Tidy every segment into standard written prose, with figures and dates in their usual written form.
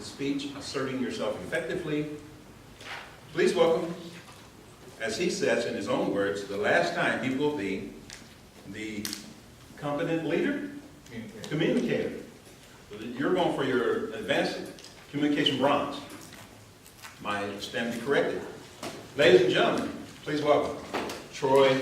speech, Asserting Yourself Effectively. Please welcome, as he says in his own words, the last time he will be the competent leader, communicator. You're going for your Advanced Communication Bronze. My stand to be corrected. Ladies and gentlemen, please welcome Troy.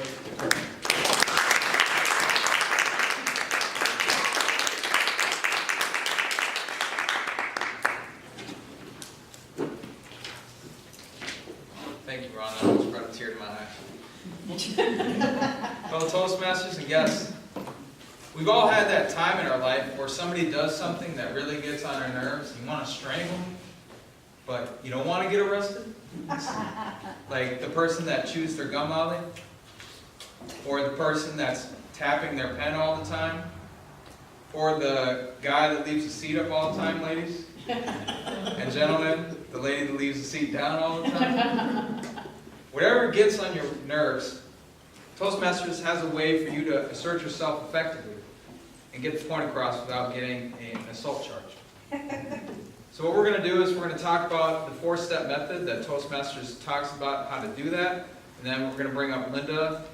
Thank you, Ron. That almost brought a tear to my eye. Fellow Toastmasters and guests, we've all had that time in our life where somebody does something that really gets on our nerves. You want to strangle them, but you don't want to get arrested. Like the person that chews their gum lolly, or the person that's tapping their pen all the time, or the guy that leaves the seat up all the time, ladies. And gentlemen, the lady that leaves the seat down all the time. Whatever gets on your nerves, Toastmasters has a way for you to assert yourself effectively and get the point across without getting an assault charge. So what we're going to do is we're going to talk about the 4-step method that Toastmasters talks about how to do that. And then we're going to bring up Linda,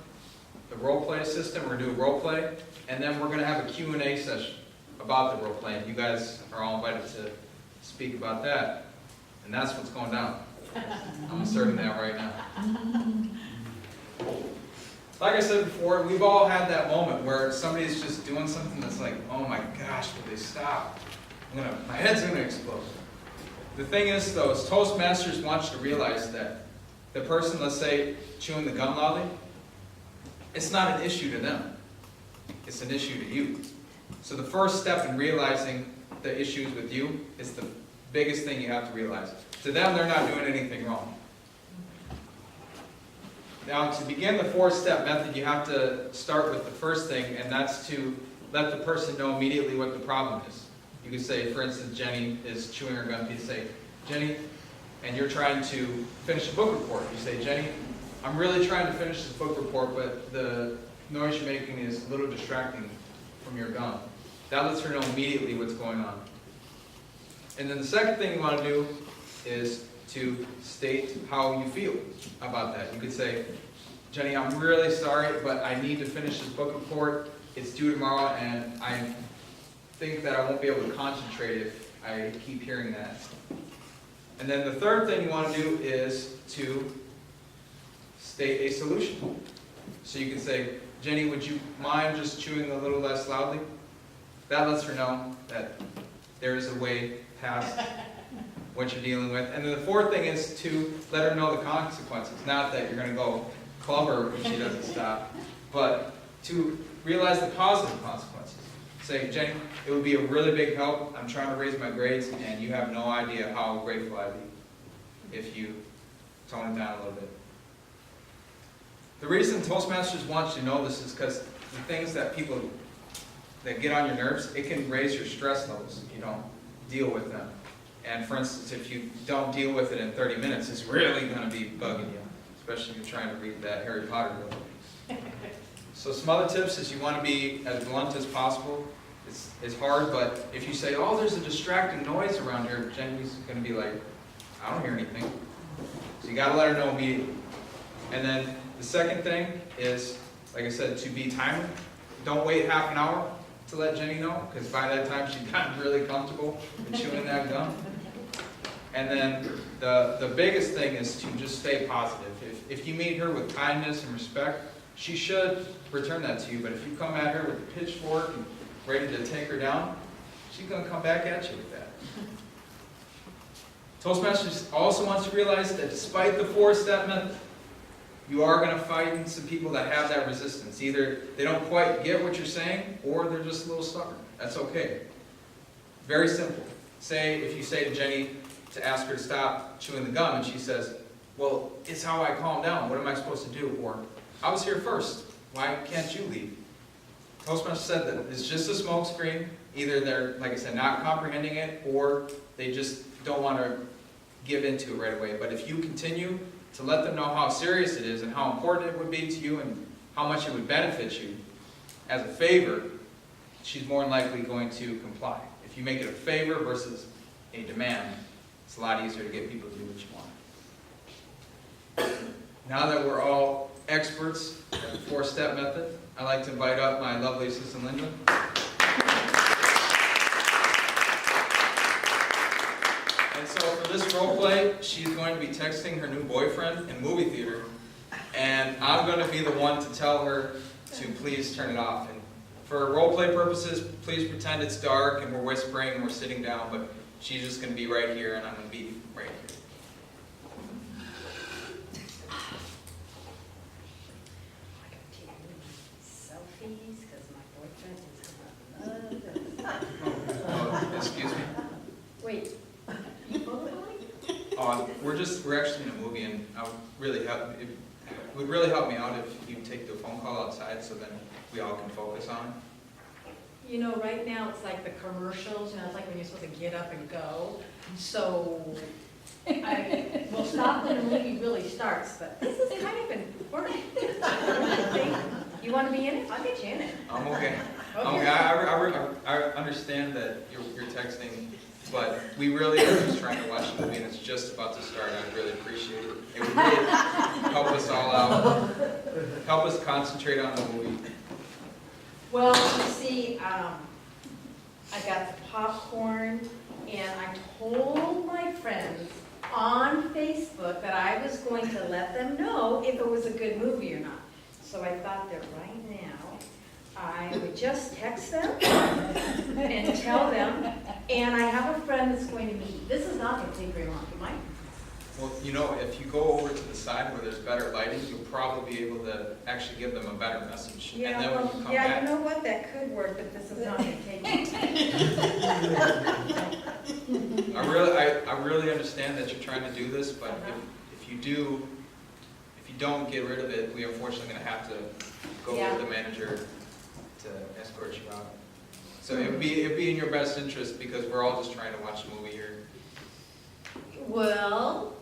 the role play system. We're going to do a role play. And then we're going to have a Q&A session about the role play. And you guys are all invited to speak about that. And that's what's going down. I'm asserting that right now. Like I said before, we've all had that moment where somebody's just doing something that's like, oh my gosh, will they stop? My head's going to explode. The thing is, though, is Toastmasters want you to realize that the person, let's say, chewing the gum lolly, it's not an issue to them. It's an issue to you. So the first step in realizing the issues with you is the biggest thing you have to realize. To them, they're not doing anything wrong. Now, to begin the 4-step method, you have to start with the first thing, and that's to let the person know immediately what the problem is. You could say, for instance, Jenny is chewing her gum. You say, Jenny, and you're trying to finish a book report. You say, Jenny, I'm really trying to finish this book report, but the noise you're making is a little distracting from your gum. That lets her know immediately what's going on. And then the second thing you want to do is to state how you feel about that. You could say, Jenny, I'm really sorry, but I need to finish this book report. It's due tomorrow, and I think that I won't be able to concentrate if I keep hearing that. And then the third thing you want to do is to state a solution. So you can say, Jenny, would you mind just chewing a little less loudly? That lets her know that there is a way past what you're dealing with. And then the fourth thing is to let her know the consequences. Not that you're going to go club her if she doesn't stop, but to realize the positive consequences. Say, Jenny, it would be a really big help. I'm trying to raise my grades, and you have no idea how grateful I'd be if you tone it down a little bit. The reason Toastmasters wants you to know this is because the things that people that get on your nerves, it can raise your stress levels if you don't deal with them. And for instance, if you don't deal with it in 30 minutes, it's really going to be bugging you, especially if you're trying to read that Harry Potter book. So some other tips is you want to be as blunt as possible. It's hard, but if you say, oh, there's a distracting noise around here, Jenny's going to be like, I don't hear anything. So you got to let her know immediately. And then the second thing is, like I said, to be timely. Don't wait half an hour to let Jenny know, because by that time she's gotten really comfortable with chewing that gum. And then the biggest thing is to just stay positive. If you meet her with kindness and respect, she should return that to you. But if you come at her with a pitchfork and ready to take her down, she's going to come back at you with that. Toastmasters also wants to realize that despite the 4-step method, you are going to find some people that have that resistance. Either they don't quite get what you're saying, or they're just a little stubborn. That's okay. Very simple. Say, if you say to Jenny to ask her to stop chewing the gum, and she says, well, it's how I calm down. What am I supposed to do? Or, I was here first. Why can't you leave? Toastmasters said that it's just a smoke screen. Either they're, like I said, not comprehending it, or they just don't want to give into it right away. But if you continue to let them know how serious it is and how important it would be to you and how much it would benefit you as a favor, she's more than likely going to comply. If you make it a favor versus a demand, it's a lot easier to get people to do what you want. Now that we're all experts at the 4-step method, I'd like to invite up my lovely assistant Linda. And so for this role play, she's going to be texting her new boyfriend in movie theater, and I'm going to be the one to tell her to please turn it off. And for role play purposes, please pretend it's dark and we're whispering and we're sitting down, but she's just going to be right here and I'm going to be right here. Selfies, because my boyfriend is in love. Oh, excuse me. Wait, you both going? We're actually in a movie, and I would really help. It would really help me out if you take the phone call outside, so then we all can focus on it. You know, right now it's like the commercials, it's like when you're supposed to get up and go. So, we'll stop when the movie really starts, but this is kind of important. You want to be in it? I'll get you in it. I'm okay. Okay. I understand that you're texting, but we really are just trying to watch the movie, and it's just about to start. I'd really appreciate it. It would really help us all out, help us concentrate on the movie. Well, you see, I got the popcorn, and I told my friends on Facebook that I was going to let them know if it was a good movie or not. So I thought that right now, I would just text them and tell them, and I have a friend that's going to meet. This is not going to take very long, it might. Well, you know, if you go over to the side where there's better lighting, you'll probably be able to actually give them a better message. Yeah, and then when well, you come yeah, back, you know what, that could work, but this is not going to take long. I really understand that you're trying to do this, but if you don't get rid of it, we are unfortunately going to have to go Yeah. with the manager to escort you out. So it'd be in your best interest, because we're all just trying to watch a movie here. Well,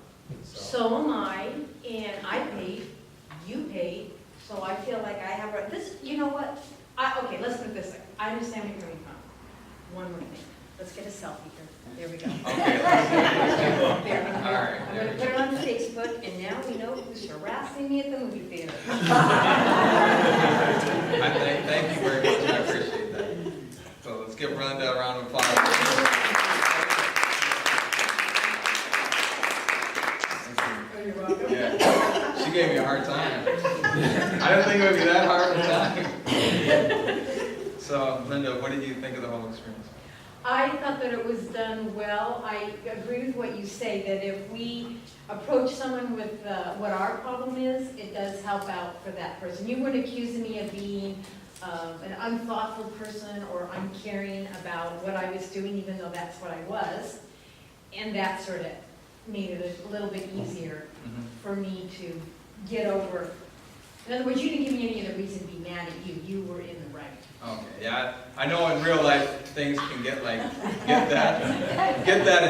so am I, and I paid, you paid, so I feel like I have, this, you know what? Okay, let's put it this way. I understand where you're coming from. One more thing. Let's get a selfie here. There we go. Okay. There we go. All right, I'm there going we to put it on Facebook, and now we know who's harassing me at the movie theater. Thank you very much. I appreciate that. So let's give Brenda a round of applause. You're welcome. Yeah, she gave me a hard time. I didn't think it would be that hard of a time. So, Linda, what did you think of the whole experience? I thought that it was done well. I agree with what you say, that if we approach someone with what our problem is, it does help out for that person. You weren't accusing me of being an unthoughtful person or uncaring about what I was doing, even though that's what I was. And that sort of made it a little bit easier for me to get over. In other words, you didn't give me any other reason to be mad at you. You were in the right. Okay, yeah, I know in real life things can get that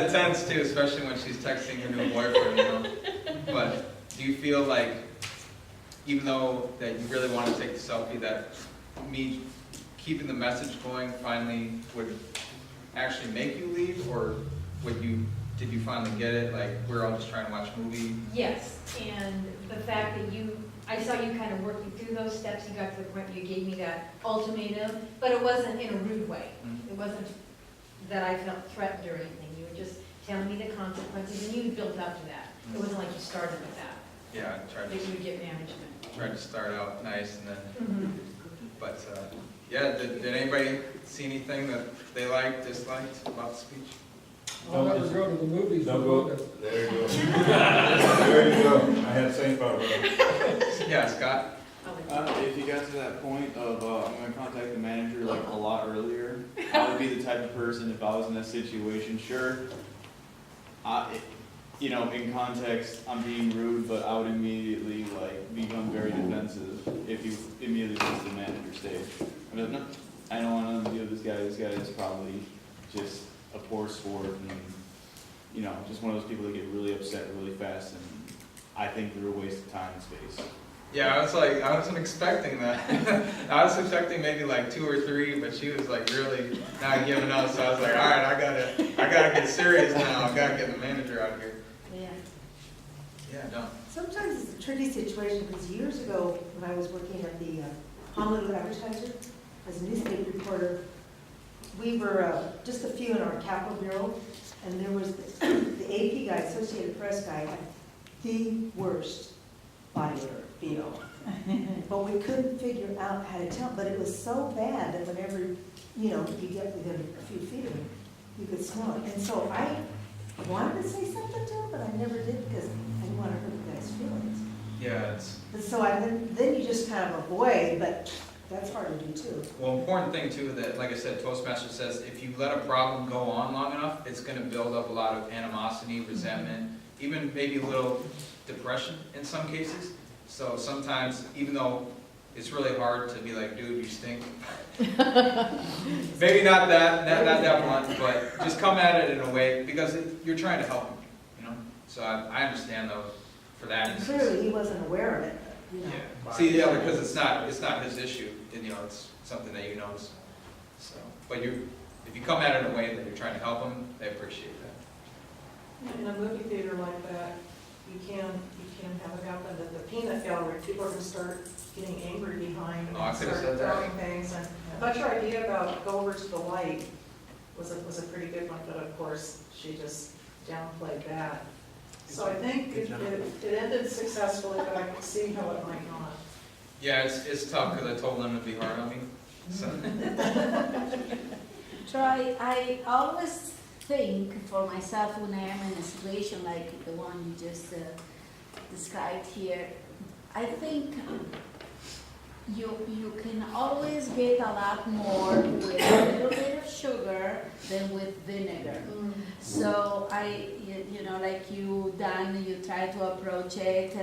intense too, especially when she's texting her new boyfriend, you know. But do you feel like, even though that you really want to take the selfie, that me keeping the message going finally would actually make you leave, or did you finally get it? Like, we're all just trying to watch a movie? Yes, and the fact that I saw you kind of working through those steps, you got to the point where you gave me that ultimatum, but it wasn't in a rude way. It wasn't that I felt threatened or anything. You were just telling me the consequences, and you built up to that. It wasn't like you started with that. Yeah, I tried That you would get management. to start out nice, and then, but yeah, did anybody see anything that they liked, disliked about the speech? I'll never go to the movies. Don't go. There you go. There you go. I had the same problem. Yeah, Scott? If you got to that point of I'm going to contact the manager like a lot earlier, I would be the type of person, if I was in that situation, sure, in context, I'm being rude, but I would immediately become very defensive if you immediately went to the manager stage. I mean, no, I don't want nothing to do with this guy. This guy is probably just a poor sport, and just one of those people that get really upset really fast, and I think they're a waste of time and space. Yeah, I wasn't expecting that. I was expecting maybe like 2 or 3, but she was like really not giving up. So I was like, all right, I gotta get serious now. I gotta get the manager out here. Yeah. Yeah, no. Sometimes it's a tricky situation, because years ago, when I was working at the Honolulu Advertiser as a newspaper reporter, we were just a few in our Capitol Bureau, and there was the AP guy, Associated Press guy, had the worst body odor, BO. But we couldn't figure out how to tell, but it was so bad that whenever, you get within a few feet of him, you could smell it. And so I wanted to say something to him, but I never did, because I didn't want to hurt the guy's feelings. Yeah, it's And so then you just kind of avoid, but that's hard to do too. well, important thing too that, like I said, Toastmaster says if you let a problem go on long enough, it's going to build up a lot of animosity, resentment, even maybe a little depression in some cases. So sometimes, even though it's really hard to be like, dude, you stink. Maybe not that blunt, but just come at it in a way, because you're trying to help him, So I understand though, for that And instance. clearly, he wasn't aware of it, Yeah. See, yeah, because it's not his issue, and it's something that you notice. So, but if you come at it in a way that you're trying to help them, they appreciate that. In a movie theater like that, you can have it happen that the peanut gallery, people are gonna start getting angry behind Oh, I and could've start said that. throwing things. And I thought your idea about go over to the light was a pretty good one, but of course, she just downplayed that. So I think it ended successfully, but I could see how it might not. Yeah, it's tough, because I told them to be hard on me, so. Troy, I always think for myself when I am in a situation like the one you just described here, I think you can always get a lot more with a little bit of sugar than with vinegar. So like you done, you try to approach it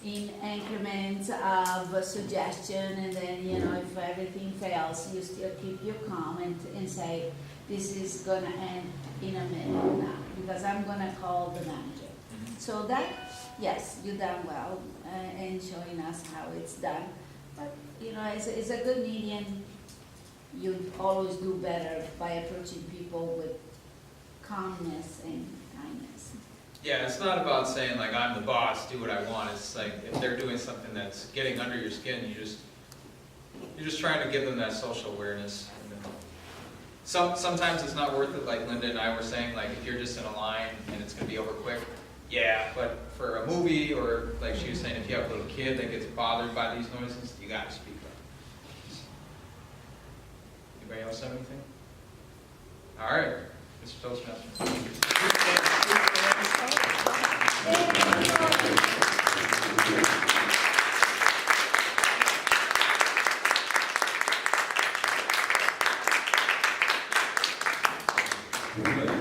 in increments of suggestion, and then, if everything fails, you still keep your calm and say, this is gonna end in a minute now, because I'm gonna call the manager. So that, yes, you done well, in showing us how it's done. But, it's a good medium. You always do better by approaching people with calmness and kindness. Yeah, it's not about saying like, I'm the boss, do what I want. It's like, if they're doing something that's getting under your skin, you're just trying to give them that social awareness. Sometimes it's not worth it, like Linda and I were saying, like if you're just in a line and it's gonna be over quick, yeah, but for a movie, or like she was saying, if you have a little kid that gets bothered by these noises, you gotta speak up. Anybody else have anything? All right, Mr. Toastmaster. Good.